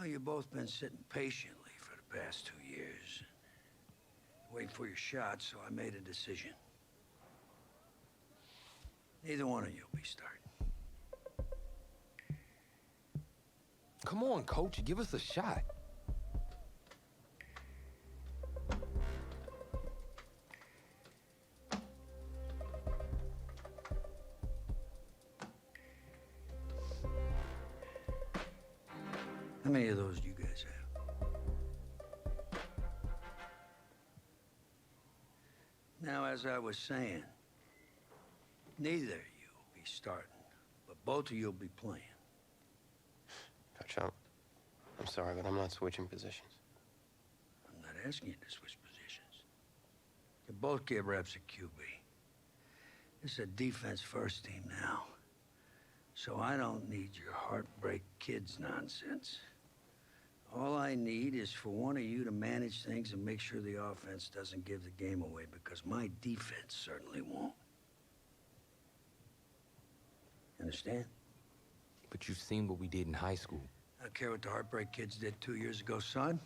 Well, you've both been sitting patiently for the past 2 years. Waiting for your shot, so I made a decision. Neither one of you will be starting. Come on, Coach, give us a shot. How many of those do you guys have? Now, as I was saying, neither of you will be starting, but both of you will be playing. Coach, I'm sorry, but I'm not switching positions. I'm not asking you to switch positions. You both get reps at QB. This is a defense-first team now, so I don't need your heartbreak kids nonsense. All I need is for one of you to manage things and make sure the offense doesn't give the game away, because my defense certainly won't. Understand? But you've seen what we did in high school. I don't care what the heartbreak kids did 2 years ago, son.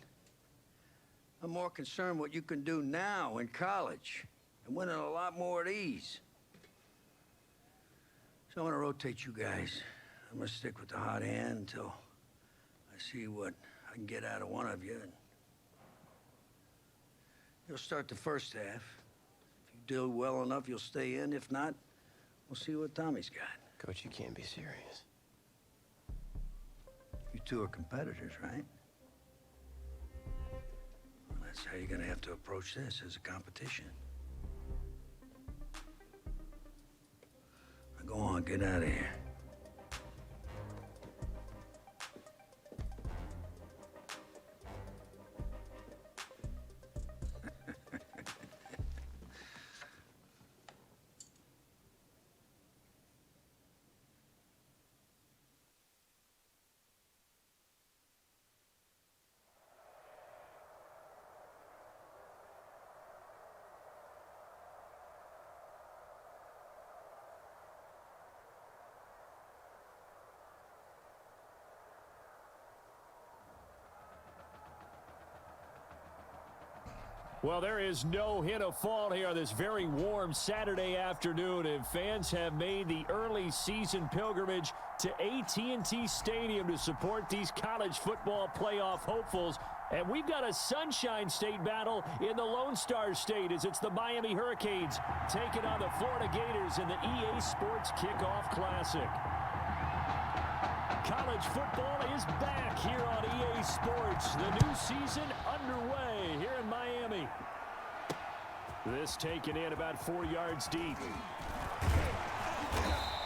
I'm more concerned what you can do now in college and winning a lot more at ease. So I'm gonna rotate you guys. I'm gonna stick with the hot hand until I see what I can get out of one of you. And you'll start the first half. If you do well enough, you'll stay in. If not, we'll see what Tommy's got. Coach, you can't be serious. You two are competitors, right? Well, that's how you're gonna have to approach this, as a competition. Now go on, get out of here. Well, there is no hint of fall here on this very warm Saturday afternoon, and fans have made the early season pilgrimage to AT&T Stadium to support these college football playoff hopefuls. And we've got a Sunshine State battle in the Lone Star State, as it's the Miami Hurricanes taking on the Florida Gators in the EA Sports Kickoff Classic. College football is back here on EA Sports. The new season underway here in Miami. This taken in about 4 yards deep.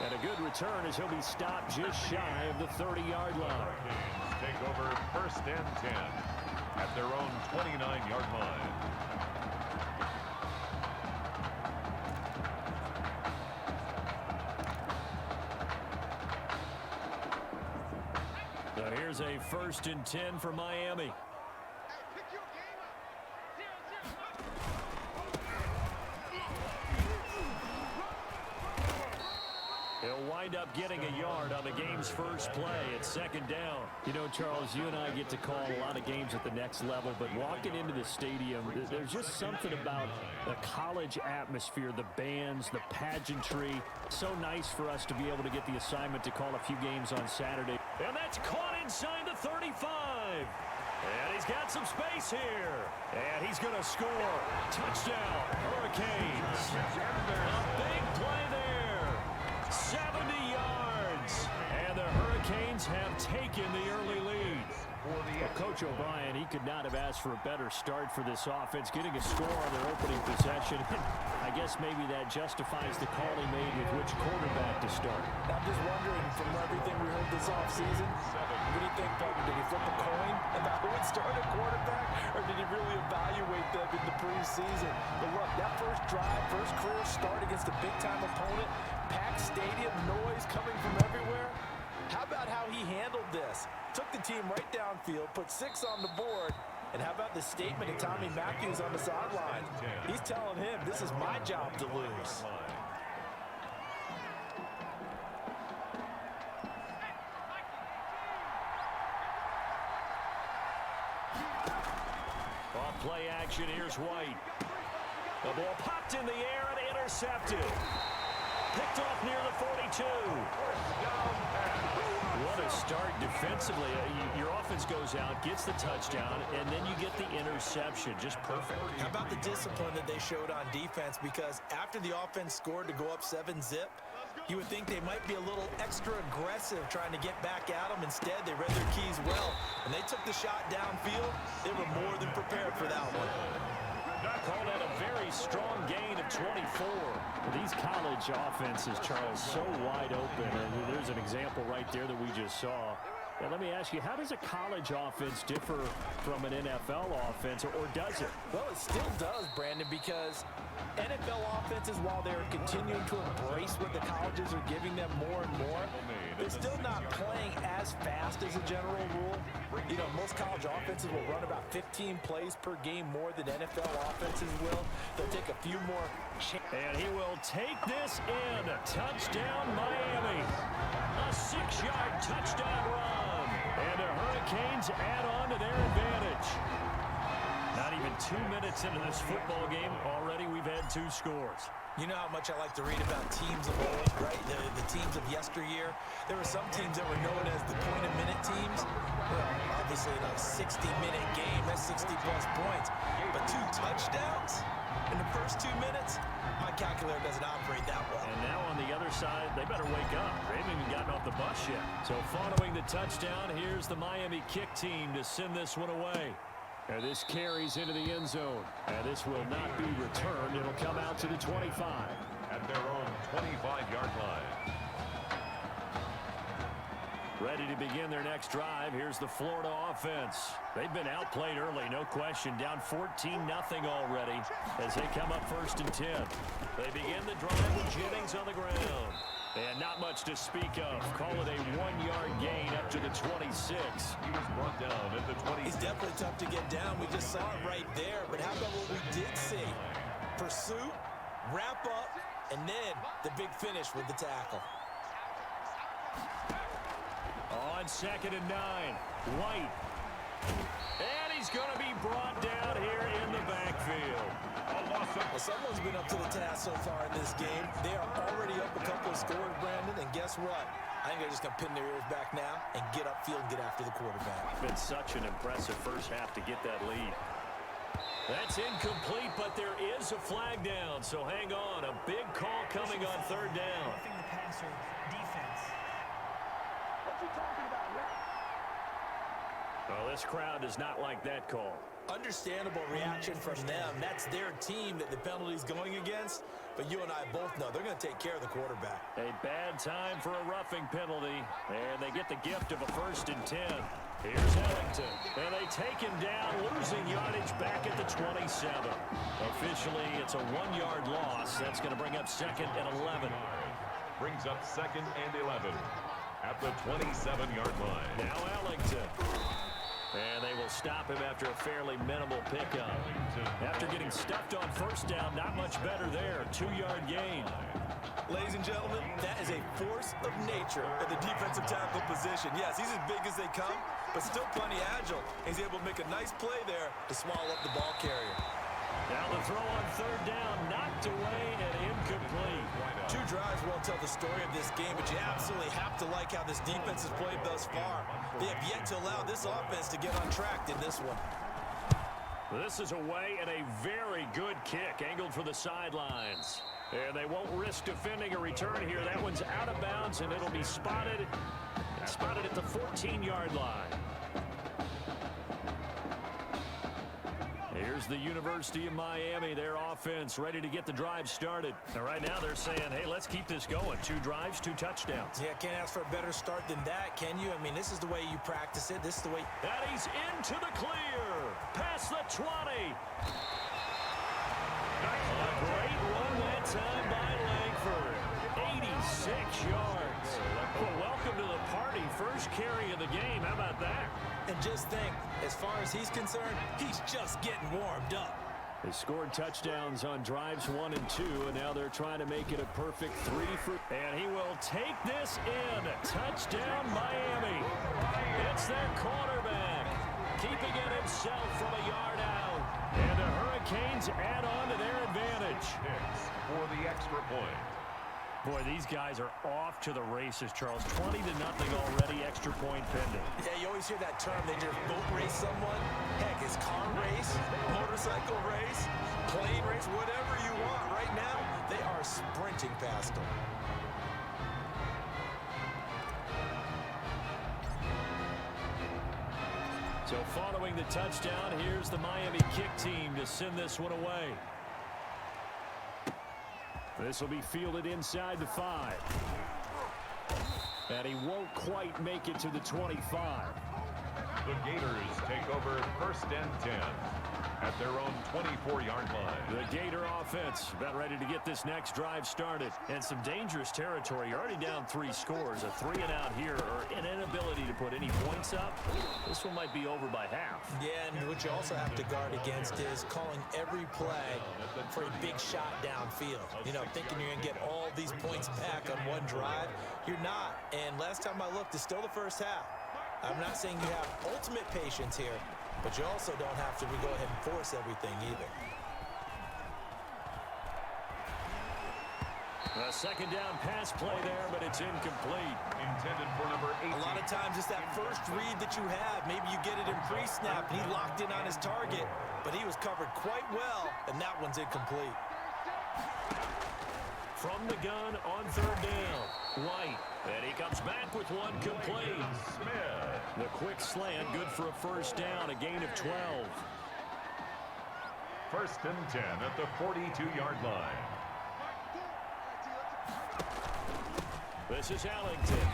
And a good return as he'll be stopped just shy of the 30-yard line. Take over first and 10 at their own 29-yard line. Now here's a 1st and 10 for Miami. He'll wind up getting a yard on the game's first play. It's 2nd down. You know, Charles, you and I get to call a lot of games at the next level, but walking into the stadium, there's just something about the college atmosphere, the bands, the pageantry. So nice for us to be able to get the assignment to call a few games on Saturday. And that's caught inside the 35. And he's got some space here. And he's going to score. Touchdown, Hurricanes. A big play there. 70 yards. And the Hurricanes have taken the early lead. Well, Coach O'Brien, he could not have asked for a better start for this offense, getting a score on their opening possession. I guess maybe that justifies the call he made with which quarterback to start. I'm just wondering, from everything we heard this offseason, what do you think, Butler? Did he flip a coin about who would start a quarterback, or did he really evaluate them in the preseason? But look, that first drive, first career start against a big-time opponent, packed stadium, noise coming from everywhere. How about how he handled this? Took the team right downfield, put 6 on the board, and how about the statement of Tommy Matthews on the sideline? He's telling him, this is my job to lose. play action. Here's White. The ball popped in the air and intercepted. Picked off near the 42. What a start defensively. Your offense goes out, gets the touchdown, and then you get the interception. Just perfect. How about the discipline that they showed on defense? Because after the offense scored to go up 7-zip, you would think they might be a little extra aggressive trying to get back at them. Instead, they read their keys well. When they took the shot downfield, they were more than prepared for that one. Called that a very strong gain of 24. These college offenses, Charles, so wide open. And there's an example right there that we just saw. Now, let me ask you, how does a college offense differ from an NFL offense, or does it? Well, it still does, Brandon, because NFL offenses, while they're continuing to embrace what the colleges are giving them more and more, they're still not playing as fast as a general rule. You know, most college offenses will run about 15 plays per game more than NFL offenses will. They'll take a few more chances. And he will take this in. Touchdown, Miami. A 6-yard touchdown run. And the Hurricanes add on to their advantage. Not even 2 minutes into this football game, already we've had 2 scores. You know how much I like to read about teams of old, right? The teams of yesteryear. There were some teams that were known as the point-a-minute teams. Well, obviously in a 60-minute game, that's 60-plus points. But 2 touchdowns in the first 2 minutes? My calculator doesn't operate that well. And now on the other side, they better wake up. They haven't even gotten off the bus yet. So following the touchdown, here's the Miami kick team to send this one away. And this carries into the end zone. And this will not be returned. It'll come out to the 25. At their own 25-yard line. Ready to begin their next drive. Here's the Florida offense. They've been outplayed early, no question. Down 14-0 already as they come up 1st and 10. They begin the drive with Jennings on the ground. And not much to speak of. Call it a 1-yard gain up to the 26. He was brought down at the 20. He's definitely tough to get down. We just saw it right there. But how about what we did see? Pursuit, wrap up, and then the big finish with the tackle. On 2nd and 9, White. And he's going to be brought down here in the backfield. Well, someone's been up to the task so far in this game. They are already up a couple of scores, Brandon, and guess what? I think they're just going to pin their ears back now and get upfield and get after the quarterback. Been such an impressive first half to get that lead. That's incomplete, but there is a flag down, so hang on. A big call coming on 3rd down. Roughing the passer, defense. Well, this crowd does not like that call. Understandable reaction from them. That's their team that the penalty's going against. But you and I both know they're going to take care of the quarterback. A bad time for a roughing penalty. And they get the gift of a 1st and 10. Here's Ellington. And they take him down, losing yardage back at the 27. Officially, it's a 1-yard loss. That's going to bring up 2nd and 11. Brings up 2nd and 11 at the 27-yard line. Now Ellington. And they will stop him after a fairly minimal pickup. After getting stuffed on 1st down, not much better there. 2-yard gain. Ladies and gentlemen, that is a force of nature at the defensive tackle position. Yes, he's as big as they come, but still plenty agile. He's able to make a nice play there to swallow up the ball carrier. Now the throw on 3rd down, knocked away and incomplete. 2 drives won't tell the story of this game, but you absolutely have to like how this defense has played thus far. They have yet to allow this offense to get untracked in this one. This is away and a very good kick, angled for the sidelines. And they won't risk defending a return here. That one's out of bounds, and it'll be spotted at the 14-yard line. Here's the University of Miami, their offense ready to get the drive started. And right now they're saying, hey, let's keep this going. 2 drives, 2 touchdowns. Yeah, can't ask for a better start than that, can you? I mean, this is the way you practice it. This is the way. And he's into the clear. Past the 20. A great run that time by Langford. 86 yards. Well, welcome to the party. First carry of the game. How about that? And just think, as far as he's concerned, he's just getting warmed up. They scored touchdowns on drives 1 and 2, and now they're trying to make it a perfect 3 for. And he will take this in. Touchdown, Miami. It's their quarterback. keeping it himself from a yard out. And the Hurricanes add on to their advantage. Hicks for the extra point. Boy, these guys are off to the races, Charles. 20-0 already, extra point pending. Yeah, you always hear that term. They just boat race someone. Heck, it's car race, motorcycle race, plane race, whatever you want. Right now, they are sprinting past them. So following the touchdown, here's the Miami kick team to send this one away. This will be fielded inside the 5. And he won't quite make it to the 25. The Gators take over 1st and 10 at their own 24-yard line. The Gator offense about ready to get this next drive started. And some dangerous territory. You're already down 3 scores. A 3-and-out here or an inability to put any points up. This one might be over by half. Yeah, and what you also have to guard against is calling every play for a big shot downfield. You know, thinking you're going to get all these points back on one drive. You're not. And last time I looked, it's still the first half. I'm not saying you have ultimate patience here, but you also don't have to go ahead and force everything either. A second down pass play there, but it's incomplete. Intended for number 18. A lot of times it's that first read that you have. Maybe you get it in pre-snap, and he locked in on his target, but he was covered quite well, and that one's incomplete. From the gun on 3rd down, White. And he comes back with one complete. Smith. The quick slant, good for a 1st down, a gain of 12. 1st and 10 at the 42-yard line. This is Ellington.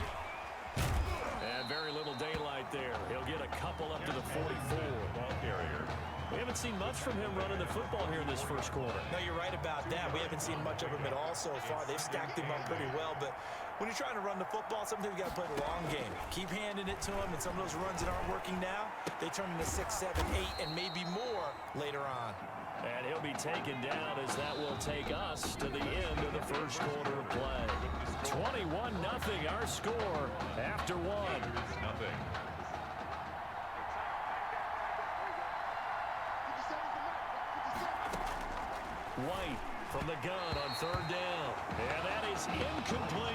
And very little daylight there. He'll get a couple up to the 44. Ball carrier. We haven't seen much from him running the football here in this first quarter. No, you're right about that. We haven't seen much of him at all so far. They've stacked him up pretty well, but when you're trying to run the football, sometimes you got to play the long game. Keep handing it to him, and some of those runs that aren't working now, they turn into 6, 7, 8, and maybe more later on. And he'll be taken down as that will take us to the end of the first quarter of play. 21-0 our score after 1. Nothing. White from the gun on 3rd down. And that is incomplete.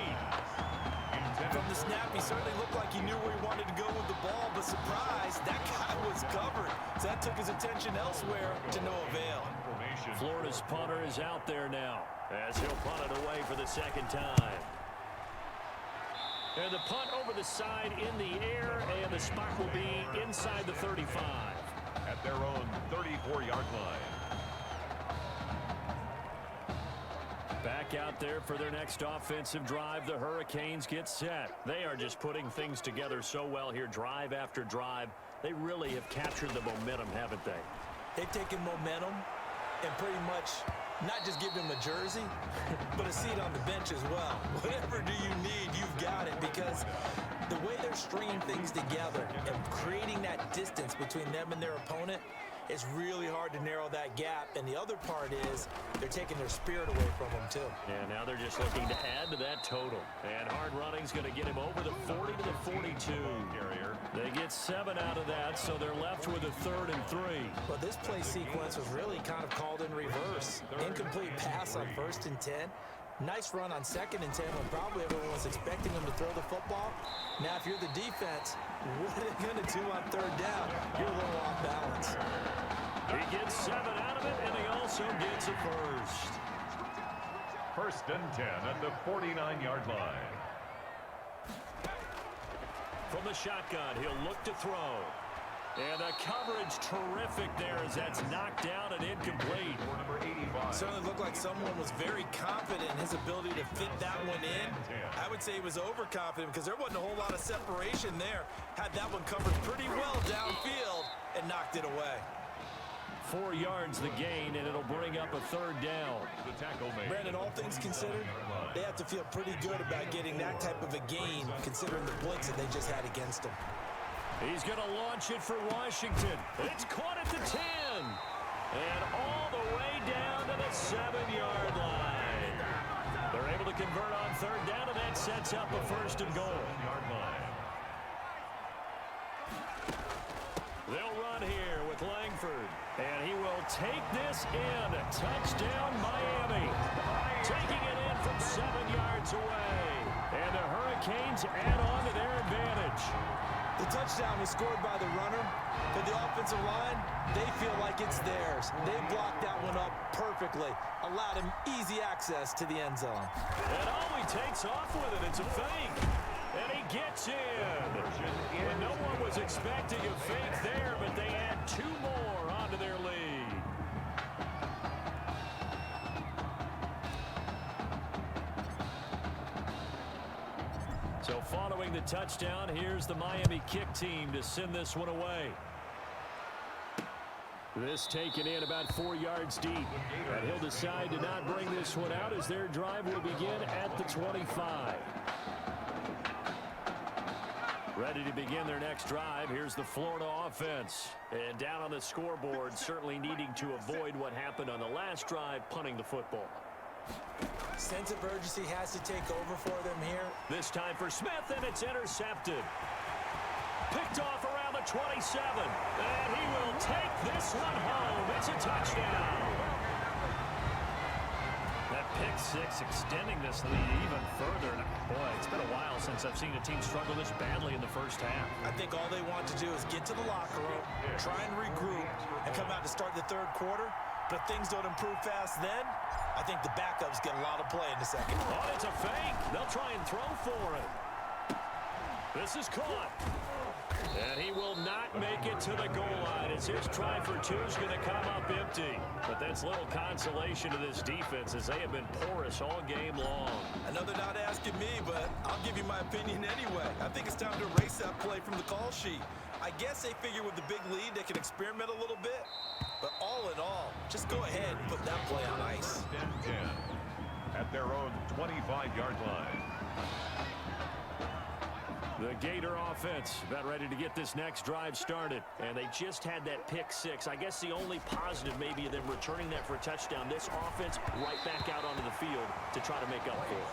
From the snap, he certainly looked like he knew where he wanted to go with the ball, but surprise, that guy was covered. So that took his attention elsewhere to no avail. Florida's punter is out there now as he'll punt it away for the 2nd time. And the punt over the side in the air, and the spot will be inside the 35. At their own 34-yard line. Back out there for their next offensive drive. The Hurricanes get set. They are just putting things together so well here, drive after drive. They really have captured the momentum, haven't they? They've taken momentum and pretty much not just give him a jersey, but a seat on the bench as well. Whatever do you need, you've got it, because the way they're stringing things together and creating that distance between them and their opponent, it's really hard to narrow that gap. And the other part is they're taking their spirit away from them, too. And now they're just looking to add to that total. And hard running's going to get him over the 40 to the 42. They get 7 out of that, so they're left with a 3rd and 3. But this play sequence was really kind of called in reverse. Incomplete pass on 1st and 10. Nice run on 2nd and 10 when probably everyone was expecting him to throw the football. Now, if you're the defense, what are they going to do on 3rd down? You're a little off balance. He gets 7 out of it, and he also gets a 1st. 1st and 10 at the 49-yard line. From the shotgun, he'll look to throw. And the coverage terrific there as that's knocked down and incomplete. Number 85. Certainly looked like someone was very confident in his ability to fit that one in. I would say he was overconfident because there wasn't a whole lot of separation there. Had that one covered pretty well downfield and knocked it away. 4 yards the gain, and it'll bring up a 3rd down. The tackle made. Brandon, all things considered, they have to feel pretty good about getting that type of a gain considering the blitz that they just had against them. He's going to launch it for Washington. It's caught at the 10. And all the way down to the 7-yard line. They're able to convert on 3rd down, and that sets up a 1st and goal. 7-yard line. They'll run here with Langford. And he will take this in. Touchdown, Miami. Taking it in from 7 yards away. And the Hurricanes add on to their advantage. The touchdown was scored by the runner, but the offensive line, they feel like it's theirs. They blocked that one up perfectly, allowed him easy access to the end zone. And he takes off with it. It's a fake. And he gets in. And no one was expecting a fake there, but they add 2 more onto their lead. So following the touchdown, here's the Miami kick team to send this one away. This taken in about 4 yards deep. And he'll decide to not bring this one out as their drive will begin at the 25. Ready to begin their next drive. Here's the Florida offense. And down on the scoreboard, certainly needing to avoid what happened on the last drive, punting the football. Sense of urgency has to take over for them here. This time for Smith, and it's intercepted. Picked off around the 27. And he will take this one home. It's a touchdown. That pick six extending this lead even further. Boy, it's been a while since I've seen a team struggle this badly in the first half. I think all they want to do is get to the locker room, try and regroup, and come out to start the third quarter. But if things don't improve fast then, I think the backups get a lot of play in the second. Oh, it's a fake. They'll try and throw for it. This is caught. And he will not make it to the goal line as his try for 2 is going to come up empty. But that's little consolation to this defense as they have been porous all game long. I know they're not asking me, but I'll give you my opinion anyway. I think it's time to erase that play from the call sheet. I guess they figure with the big lead they can experiment a little bit. But all in all, just go ahead and put that play on ice. 10 at their own 25-yard line. The Gator offense about ready to get this next drive started. And they just had that pick six. I guess the only positive maybe of them returning that for a touchdown. This offense right back out onto the field to try to make up for it.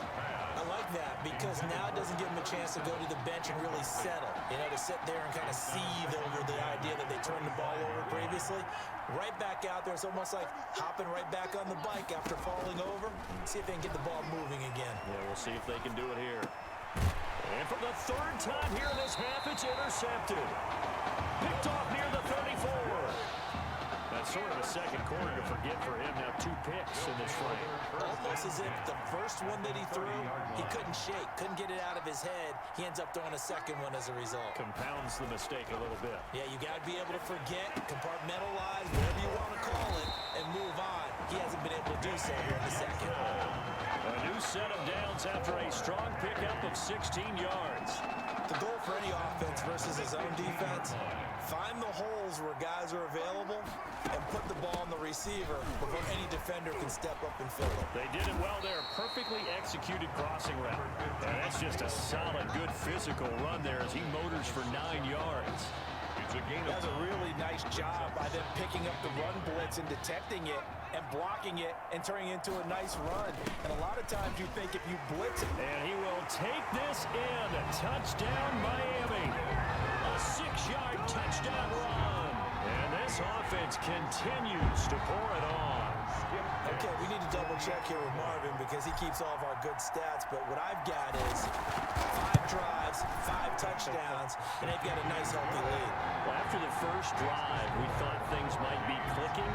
I like that because now it doesn't give them a chance to go to the bench and really settle. You know, to sit there and kind of seethe over the idea that they turned the ball over previously. Right back out there. It's almost like hopping right back on the bike after falling over. See if they can get the ball moving again. Yeah, we'll see if they can do it here. And for the 3rd time here in this half, it's intercepted. Picked off near the 34. That's sort of a second quarter to forget for him. Now 2 picks in this frame. Almost as if the first one that he threw, he couldn't shake, couldn't get it out of his head. He ends up throwing a second one as a result. Compounds the mistake a little bit. Yeah, you got to be able to forget, compartmentalize, whatever you want to call it, and move on. He hasn't been able to do so here in the second. A new set of downs after a strong pickup of 16 yards. The goal for any offense versus his own defense, find the holes where guys are available and put the ball on the receiver before any defender can step up and fill it. They did it well there. Perfectly executed crossing route. And that's just a solid, good physical run there as he motors for 9 yards. That's a really nice job by them picking up the run blitz and detecting it and blocking it and turning it into a nice run. And a lot of times you think if you blitz it. And he will take this in. Touchdown, Miami. A 6-yard touchdown run. And this offense continues to pour it on. Okay, we need to double check here with Marvin because he keeps all of our good stats. But what I've got is 5 drives, 5 touchdowns, and they've got a nice healthy lead. Well, after the first drive, we thought things might be clicking.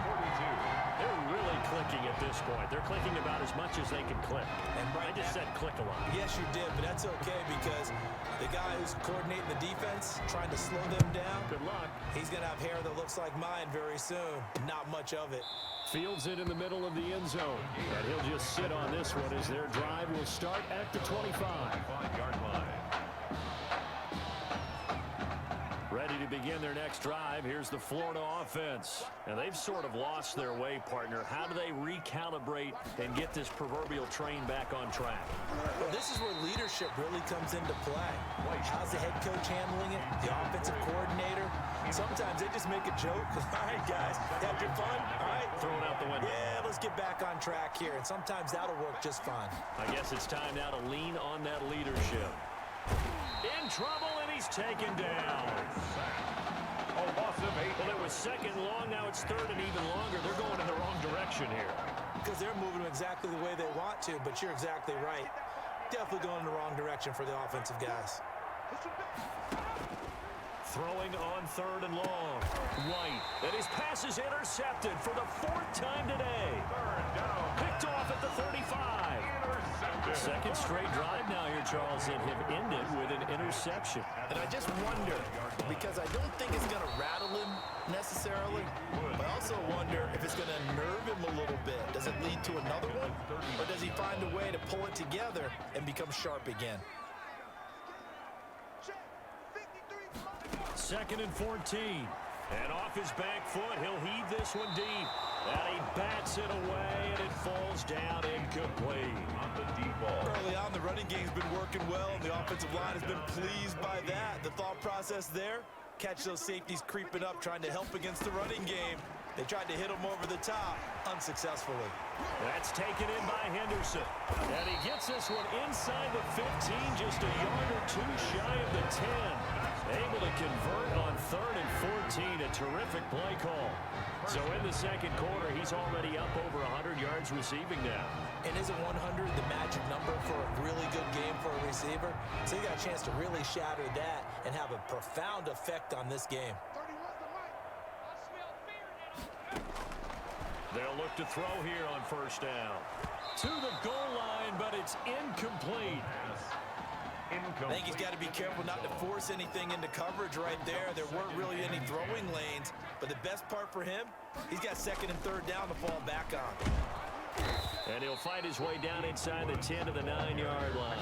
They're really clicking at this point. They're clicking about as much as they can click. And right I just said click a lot. Yes, you did, but that's okay because the guy who's coordinating the defense, trying to slow them down, Good luck. he's going to have hair that looks like mine very soon. Not much of it. Fields it in the middle of the end zone. And he'll just sit on this one as their drive will start at the 25-yard line. Ready to begin their next drive. Here's the Florida offense. And they've sort of lost their way, partner. How do they recalibrate and get this proverbial train back on track? Well, this is where leadership really comes into play. How's the head coach handling it? The offensive coordinator? Sometimes they just make a joke. All right, guys, had your fun? All right. Throw it out the window. Yeah, let's get back on track here. And sometimes that'll work just fine. I guess it's time now to lean on that leadership. In trouble, and he's taken down. A loss of was second and long. Now it's third and even longer. They're going in the wrong direction here. Because they're moving them exactly the way they want to, but you're exactly right. Definitely going in the wrong direction for the offensive guys. Throwing on third and long. White. And his pass is intercepted for the fourth time today. Picked off at the 35. Second straight drive now here, Charles, that have ended with an interception. And I just wonder, because I don't think it's going to rattle him necessarily, but I also wonder if it's going to nerve him a little bit. Does it lead to another one? Or does he find a way to pull it together and become sharp again? Second and 14. And off his back foot, he'll heave this one deep. And he bats it away, and it falls down incomplete. On the deep ball. Early on, the running game's been working well, and the offensive line has been pleased by that. The thought process there, catch those safeties creeping up, trying to help against the running game. They tried to hit him over the top, unsuccessfully. That's taken in by Henderson. And he gets this one inside the 15, just a yard or two shy of the 10. Able to convert on third and 14, a terrific play call. So in the second quarter, he's already up over 100 yards receiving now. And isn't 100 the magic number for a really good game for a receiver? So you got a chance to really shatter that and have a profound effect on this game. They'll look to throw here on first down. To the goal line, but it's incomplete. I think he's got to be careful not to force anything into coverage right there. There weren't really any throwing lanes, but the best part for him, he's got second and third down to fall back on. And he'll fight his way down inside the 10 to the 9-yard line.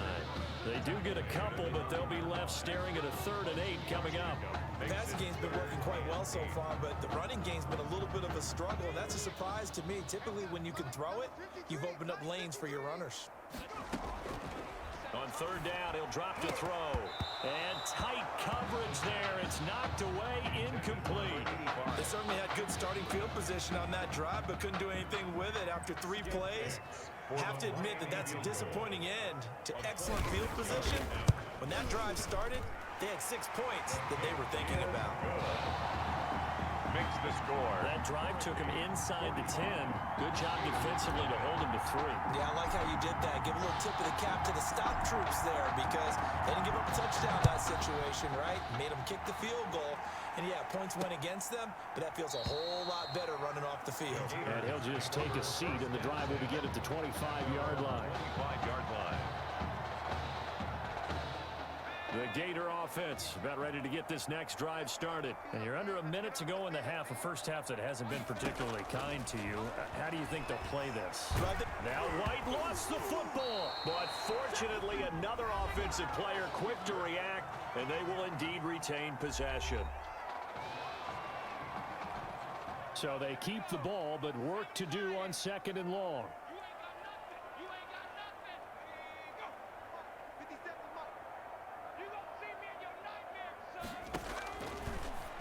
They do get a couple, but they'll be left staring at a 3rd and 8 coming up. The passing game's been working quite well so far, but the running game's been a little bit of a struggle, and that's a surprise to me. Typically, when you can throw it, you've opened up lanes for your runners. On third down, he'll drop to throw. And tight coverage there. It's knocked away, incomplete. They certainly had good starting field position on that drive, but couldn't do anything with it after 3 plays. Have to admit that that's a disappointing end to excellent field position. When that drive started, they had 6 points that they were thinking about. Makes the score. That drive took him inside the 10. Good job defensively to hold him to 3. Yeah, I like how you did that. Give a little tip of the cap to the stop troops there, because they didn't give up a touchdown in that situation, right? Made them kick the field goal. And yeah, points went against them, but that feels a whole lot better running off the field. And he'll just take a seat, and the drive will begin at the 25-yard line. 25-yard line. The Gator offense about ready to get this next drive started. And you're under a minute to go in the half, a first half that hasn't been particularly kind to you. How do you think they'll play this? Now White lost the football, but fortunately another offensive player quick to react, and they will indeed retain possession. So they keep the ball, but work to do on second and long.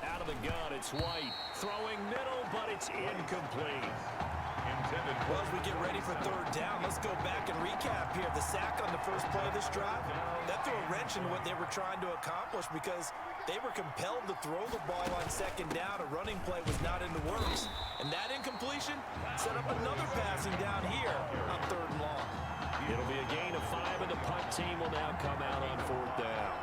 Out of the gun, it's White. Throwing middle, but it's incomplete. Intended. Well, as we get ready for third down, let's go back and recap here. The sack on the first play of this drive, that threw a wrench in what they were trying to accomplish, because they were compelled to throw the ball on second down. A running play was not in the works. And that incompletion set up another passing down here on third and long. It'll be a gain of 5, and the punt team will now come out on fourth down.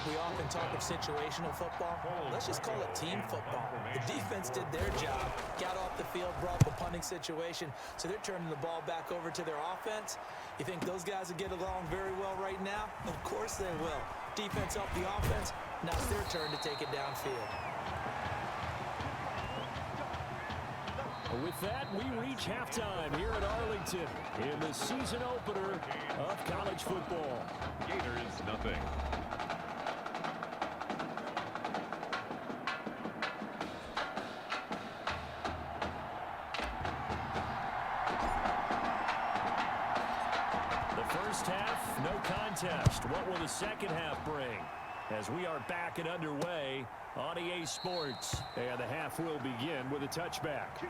We often talk of situational football. Let's just call it team football. The defense did their job, got off the field, brought the punting situation, so they're turning the ball back over to their offense. You think those guys will get along very well right now? Of course they will. Defense helped the offense. Now it's their turn to take it downfield. With that, we reach halftime here at Arlington in the season opener of college football. Gators, nothing. The first half, no contest. What will the second half bring? As we are back and underway on EA Sports. And the half will begin with a touchback.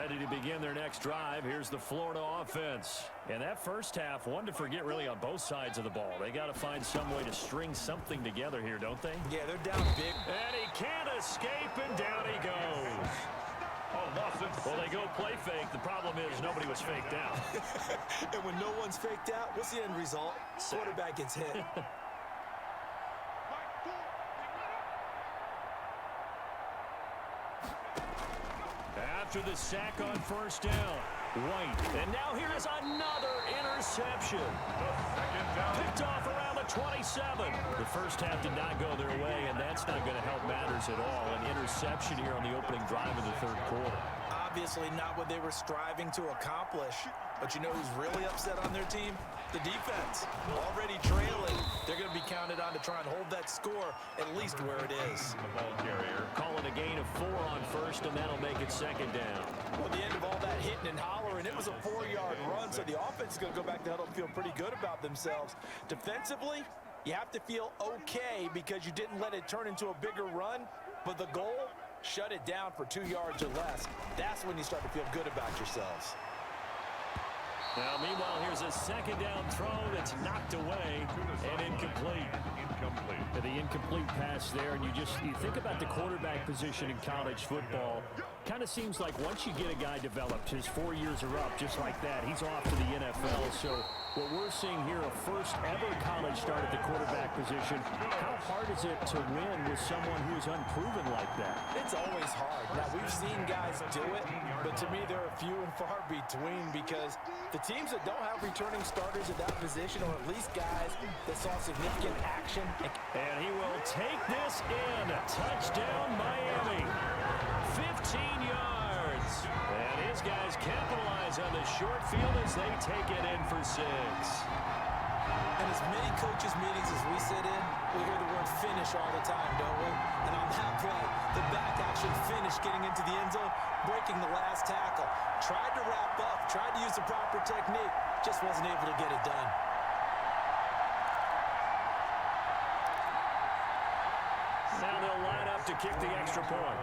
Ready to begin their next drive. Here's the Florida offense. And that first half, one to forget really on both sides of the ball. They got to find some way to string something together here, don't they? Yeah, they're down big. And he can't escape, and down he goes. Well, they go play fake. The problem is nobody was faked out. And when no one's faked out, what's the end result? Quarterback gets hit. After the sack on first down, White. And now here's another interception. Picked off around the 27. The first half did not go their way, and that's not going to help matters at all. An interception here on the opening drive of the third quarter. Obviously not what they were striving to accomplish. But you know who's really upset on their team? The defense. Already trailing. They're going to be counted on to try and hold that score at least where it is. The ball carrier. Calling a gain of 4 on first, and that'll make it second down. Well, the end of all that hitting and hollering, it was a 4-yard run, so the offense is going to go back to huddle and feel pretty good about themselves. Defensively, you have to feel okay because you didn't let it turn into a bigger run, but the goal, shut it down for 2 yards or less. That's when you start to feel good about yourselves. Now, meanwhile, here's a second down throw that's knocked away and incomplete. The incomplete pass there, and you think about the quarterback position in college football. Kind of seems like once you get a guy developed, his 4 years are up just like that. He's off to the NFL. So what we're seeing here, a first ever college start at the quarterback position. How hard is it to win with someone who is unproven like that? It's always hard. Now, we've seen guys do it, but to me, there are few and far between because the teams that don't have returning starters at that position, or at least guys that saw significant action. And he will take this in. Touchdown, Miami. 15 yards. And his guys capitalize on the short field as they take it in for 6. And as many coaches' meetings as we sit in, we hear the word finish all the time, don't we? And on that play, the back actually finished getting into the end zone, breaking the last tackle. Tried to wrap up, tried to use the proper technique, just wasn't able to get it done. Now they'll line up to kick the extra point.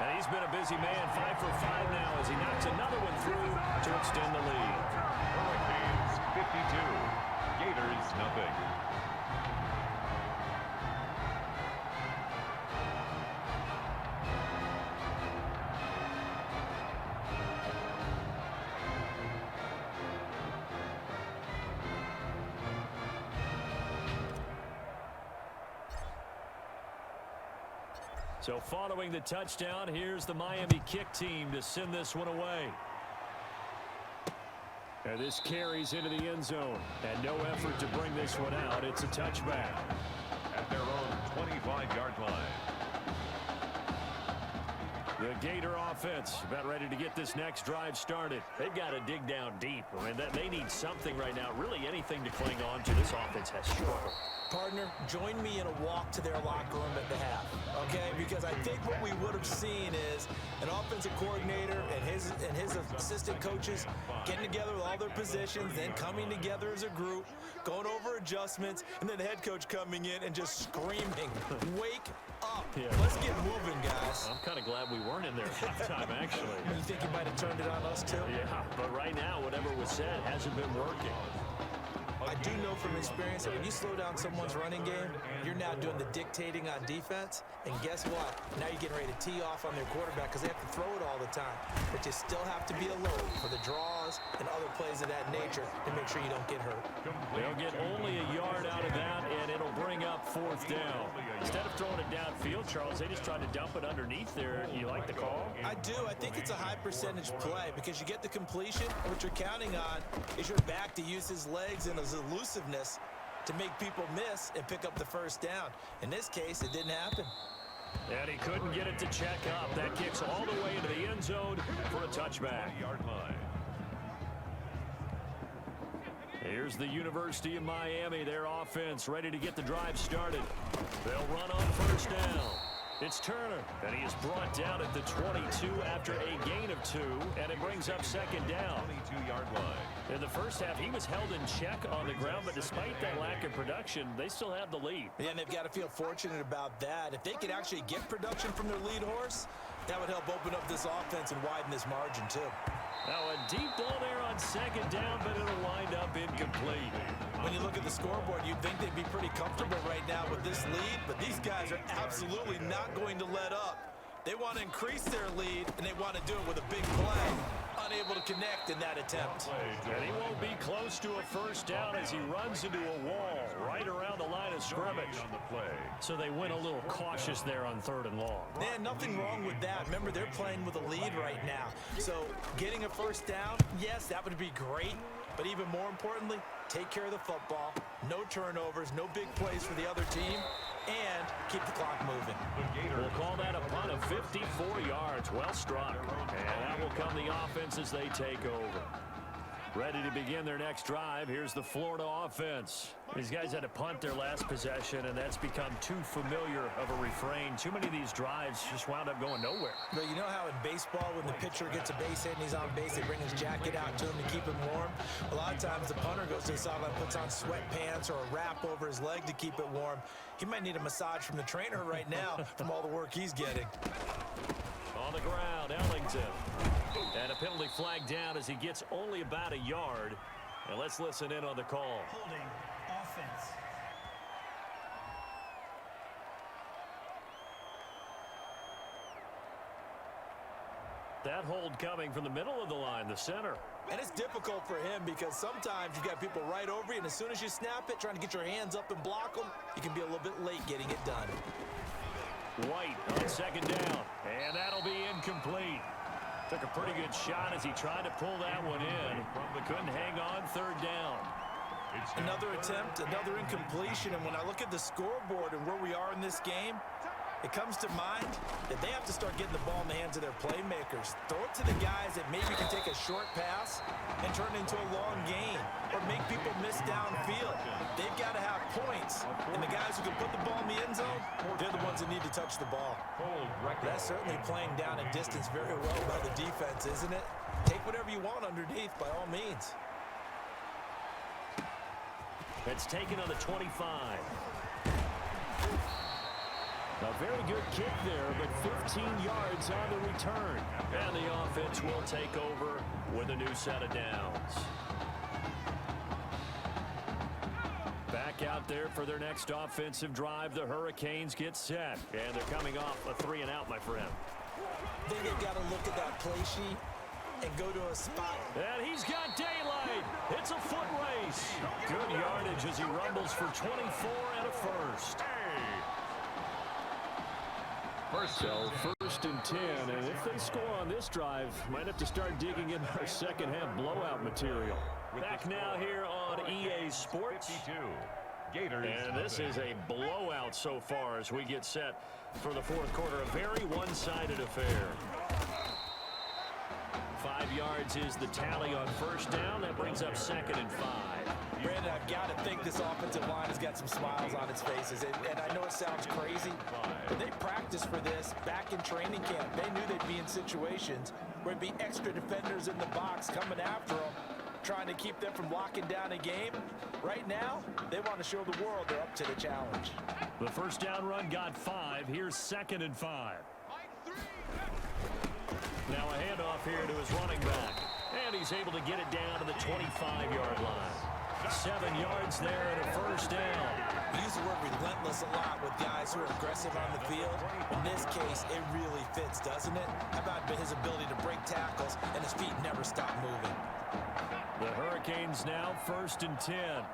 And he's been a busy man, 5 for 5 now as he knocks another one through to extend the lead. Hurricanes 52, Gators nothing. So following the touchdown, here's the Miami kick team to send this one away. And this carries into the end zone. And no effort to bring this one out. It's a touchback. At their own 25-yard line. The Gator offense about ready to get this next drive started. They've got to dig down deep. I mean, they need something right now, really anything to cling on to. This offense has struggled. Partner, join me in a walk to their locker room at the half, okay? Because I think what we would have seen is an offensive coordinator and his assistant coaches getting together with all their positions, then coming together as a group, going over adjustments, and then the head coach coming in and just screaming, wake up. Yeah. Let's get moving, guys. I'm kind of glad we weren't in there at halftime, actually. You think you might have turned it on us, too? Yeah, but right now, whatever was said hasn't been working. I do know from experience that when you slow down someone's running game, you're now doing the dictating on defense. And guess what? Now you're getting ready to tee off on their quarterback because they have to throw it all the time. But you still have to be alert for the draws and other plays of that nature to make sure you don't get hurt. They'll get only a yard out of that, and it'll bring up 4th down. Instead of throwing it downfield, Charles, they just tried to dump it underneath there. You like the call? I do. I think it's a high percentage play because you get the completion. And what you're counting on is your back to use his legs and his elusiveness to make people miss and pick up the first down. In this case, it didn't happen. And he couldn't get it to check up. That kicks all the way into the end zone for a touchback. Yard line. Here's the University of Miami, their offense ready to get the drive started. They'll run on first down. It's Turner, and he is brought down at the 22 after a gain of 2, and it brings up second down. 22-yard line. In the first half, he was held in check on the ground, but despite that lack of production, they still have the lead. Yeah, and they've got to feel fortunate about that. If they could actually get production from their lead horse, that would help open up this offense and widen this margin, too. Now, a deep ball there on second down, but it'll wind up incomplete. When you look at the scoreboard, you'd think they'd be pretty comfortable right now with this lead, but these guys are absolutely not going to let up. They want to increase their lead, and they want to do it with a big play. Unable to connect in that attempt. And he won't be close to a first down as he runs into a wall right around the line of scrimmage. On the play. So they went a little cautious there on 3rd and long. Man, nothing wrong with that. Remember, they're playing with a lead right now. So getting a first down, yes, that would be great. But even more importantly, take care of the football. No turnovers, no big plays for the other team, and keep the clock moving. We'll call that a punt of 54 yards. Well struck. And that will come the offense as they take over. Ready to begin their next drive. Here's the Florida offense. These guys had to punt their last possession, and that's become too familiar of a refrain. Too many of these drives just wound up going nowhere. But you know how in baseball, when the pitcher gets a base hit and he's on base, they bring his jacket out to him to keep him warm? A lot of times the punter goes to the sideline, puts on sweatpants or a wrap over his leg to keep it warm. He might need a massage from the trainer right now from all the work he's getting. On the ground, Ellington. And a penalty flag down as he gets only about a yard. And let's listen in on the call. Holding offense. That hold coming from the middle of the line, the center. And it's difficult for him because sometimes you've got people right over you, and as soon as you snap it, trying to get your hands up and block them, you can be a little bit late getting it done. White on second down, and that'll be incomplete. Took a pretty good shot as he tried to pull that one in, but couldn't hang on 3rd down. Another attempt, another incompletion, and when I look at the scoreboard and where we are in this game, it comes to mind that they have to start getting the ball in the hands of their playmakers. Throw it to the guys that maybe can take a short pass and turn it into a long gain or make people miss downfield. They've got to have points, and the guys who can put the ball in the end zone, they're the ones that need to touch the ball. That's certainly playing down in distance very well by the defense, isn't it? Take whatever you want underneath by all means. It's taken on the 25. A very good kick there, but 15 yards on the return. And the offense will take over with a new set of downs. Back out there for their next offensive drive. The Hurricanes get set. And they're coming off a 3-and-out, my friend. I think they've got to look at that play sheet and go to a spot. And he's got daylight. It's a foot race. Good yardage as he rumbles for 24 and a first. So 1st and 10, and if they score on this drive, might have to start digging in our second half blowout material. Back now here on EA Sports. 52. Gators. And this is a blowout so far as we get set for the 4th quarter. A very one-sided affair. 5 yards is the tally on 1st down. That brings up 2nd and 5. Brandon, I've got to think this offensive line has got some smiles on its faces. And I know it sounds crazy, but they practiced for this back in training camp. They knew they'd be in situations where it'd be extra defenders in the box coming after them, trying to keep them from locking down a game. Right now, they want to show the world they're up to the challenge. The 1st down run got 5. Here's 2nd and 5. Now a handoff here to his running back. And he's able to get it down to the 25-yard line. 7 yards there and a 1st down. We use the word relentless a lot with guys who are aggressive on the field. In this case, it really fits, doesn't it? How about his ability to break tackles and his feet never stop moving? The Hurricanes now 1st and 10.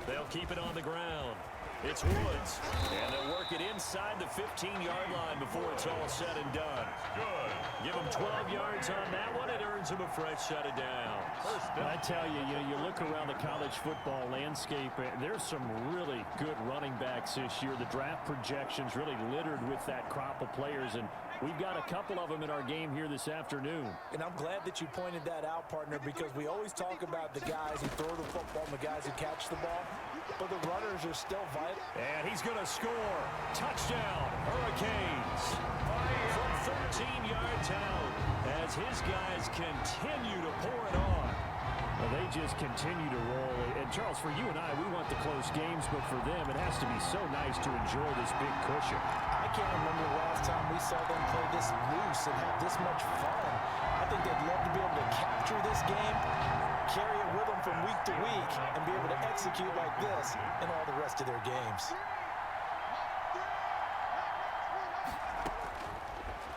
They'll keep it on the ground. It's Woods, and they'll work it inside the 15-yard line before it's all said and done. Good. Give them 12 yards on that one. It earns them a fresh set of downs. I tell you, you look around the college football landscape, there's some really good running backs this year. The draft projections really littered with that crop of players, and we've got a couple of them in our game here this afternoon. And I'm glad that you pointed that out, partner, because we always talk about the guys who throw the football and the guys who catch the ball, but the runners are still vital ahead. And he's going to score. Touchdown, Hurricanes. From 13 yards out as his guys continue to pour it on. Well, they just continue to roll. And, Charles, for you and I, we want the close games, but for them, it has to be so nice to enjoy this big cushion. I can't remember the last time we saw them play this loose and have this much fun. I think they'd love to be able to capture this game, carry it with them from week to week, and be able to execute like this in all the rest of their games.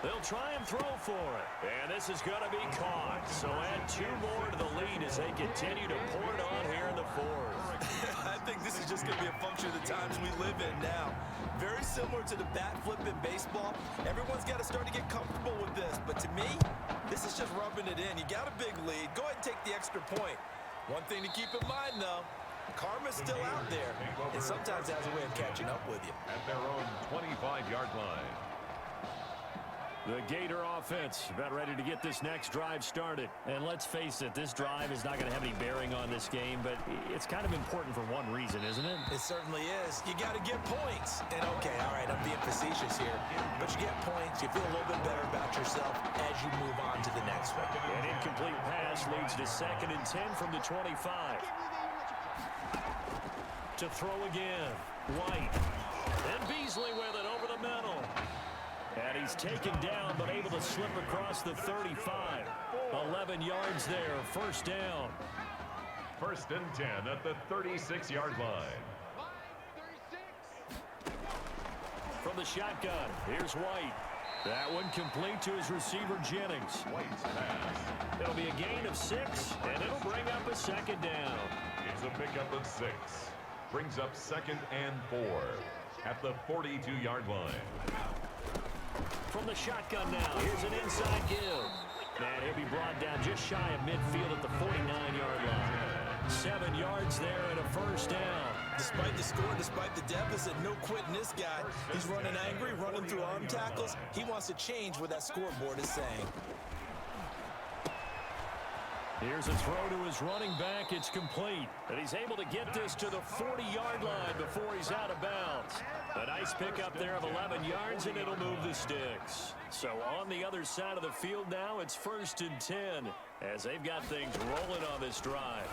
They'll try and throw for it. And this is going to be caught. So add 2 more to the lead as they continue to pour it on here in the fourth. I think this is just going to be a function of the times we live in now. Very similar to the bat flip in baseball. Everyone's got to start to get comfortable with this. But to me, this is just rubbing it in. You got a big lead. Go ahead and take the extra point. One thing to keep in mind, though, karma's still out there. And sometimes has a way of catching up with you. At their own 25-yard line. The Gator offense about ready to get this next drive started. And let's face it, this drive is not going to have any bearing on this game, but it's kind of important for one reason, isn't it? It certainly is. You got to get points. And okay, all right, I'm being facetious here. But you get points, you feel a little bit better about yourself as you move on to the next one. An incomplete pass leads to 2nd and 10 from the 25. To throw again. White. And Beasley with it over the middle. And he's taken down, but able to slip across the 35. 11 yards there, first down. 1st and 10 at the 36-yard line. From the shotgun, here's White. That one complete to his receiver, Jennings. White's pass. It'll be a gain of 6, and it'll bring up a 2nd down. It's a pickup of 6. Brings up 2nd and 4 at the 42-yard line. From the shotgun now, here's an inside give. And he'll be brought down just shy of midfield at the 49-yard line. 7 yards there and a first down. Despite the score, despite the deficit, no quitting this guy. He's running angry, running through arm tackles. He wants to change what that scoreboard is saying. Here's a throw to his running back. It's complete. And he's able to get this to the 40-yard line before he's out of bounds. A nice pickup there of 11 yards, and it'll move the sticks. So on the other side of the field now, it's 1st and 10 as they've got things rolling on this drive.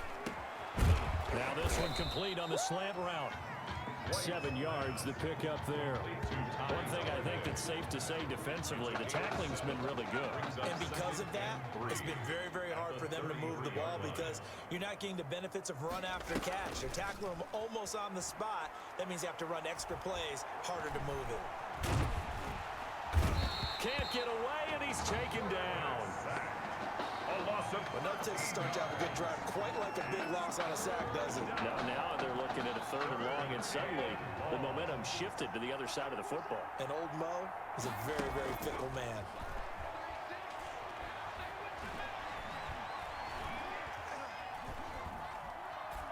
Now this one complete on the slant route. 7 yards, the pickup there. One thing I think that's safe to say defensively, the tackling's been really good. And because of that, it's been very, very hard for them to move the ball because you're not getting the benefits of run after catch. They're tackling them almost on the spot. That means you have to run extra plays, harder to move it. Can't get away, and he's taken down. But no Texas start to have a good drive, quite like a big loss on a sack, does it? Now they're looking at a 3rd and long, and suddenly the momentum shifted to the other side of the football. And old Mo is a very, very fickle man.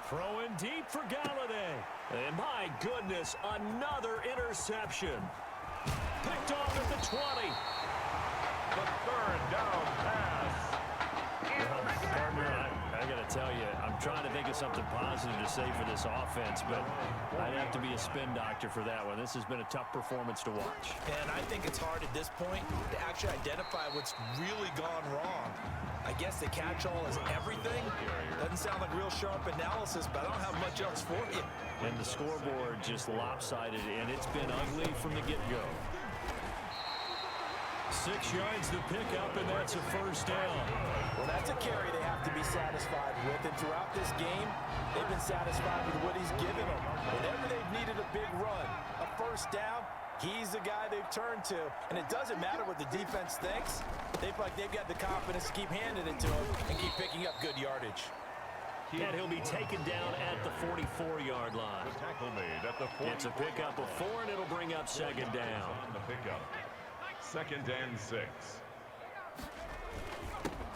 Throwing deep for Galladay. And my goodness, another interception. Picked off at the 20. The 3rd down pass. Partner, I got to tell you, I'm trying to think of something positive to say for this offense, but I'd have to be a spin doctor for that one. This has been a tough performance to watch. And I think it's hard at this point to actually identify what's really gone wrong. I guess the catch-all is everything. Doesn't sound like real sharp analysis, but I don't have much else for you. And the scoreboard just lopsided, and it's been ugly from the get-go. 6 yards to pick up, and that's a first down. Well, that's a carry they have to be satisfied with. And throughout this game, they've been satisfied with what he's given them. Whenever they've needed a big run, a first down, he's the guy they've turned to. And it doesn't matter what the defense thinks. They feel like they've got the confidence to keep handing it to him and keep picking up good yardage. And he'll be taken down at the 44-yard line. The tackle made at the 40. It's a pickup of 4, and it'll bring up 2nd down. On the pickup. 2nd and 6.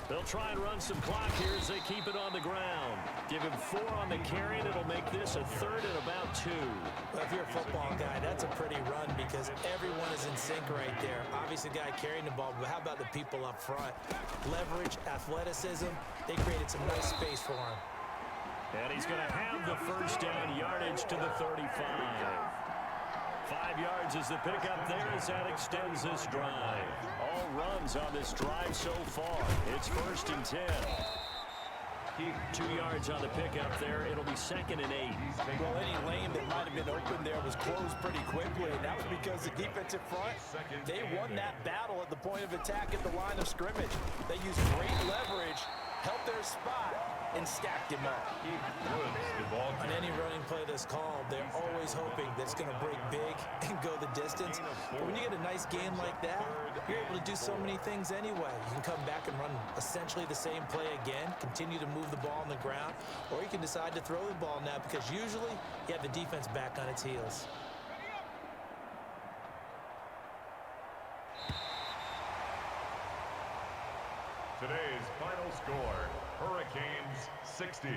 They'll try and run some clock here as they keep it on the ground. Give him 4 on the carry, and it'll make this a 3rd and about 2. Well, if you're a football guy, that's a pretty run because everyone is in sync right there. Obviously, the guy carrying the ball, but how about the people up front? Leverage, athleticism, they created some nice space for him. And he's going to have the first down, yardage to the 35. 5 yards is the pickup there as that extends this drive. All runs on this drive so far. It's 1st and 10. 2 yards on the pickup there. It'll be 2nd and 8. Well, any lane that might have been open there was closed pretty quickly, and that was because the defensive front, they won that battle at the point of attack at the line of scrimmage. They used great leverage, held their spot, and stacked him up. On any running play that's called, they're always hoping that it's going to break big and go the distance. But when you get a nice gain like that, you're able to do so many things anyway. You can come back and run essentially the same play again, continue to move the ball on the ground, or you can decide to throw the ball now because usually you have the defense back on its heels. Today's final score, Hurricanes 60,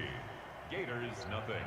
Gators nothing.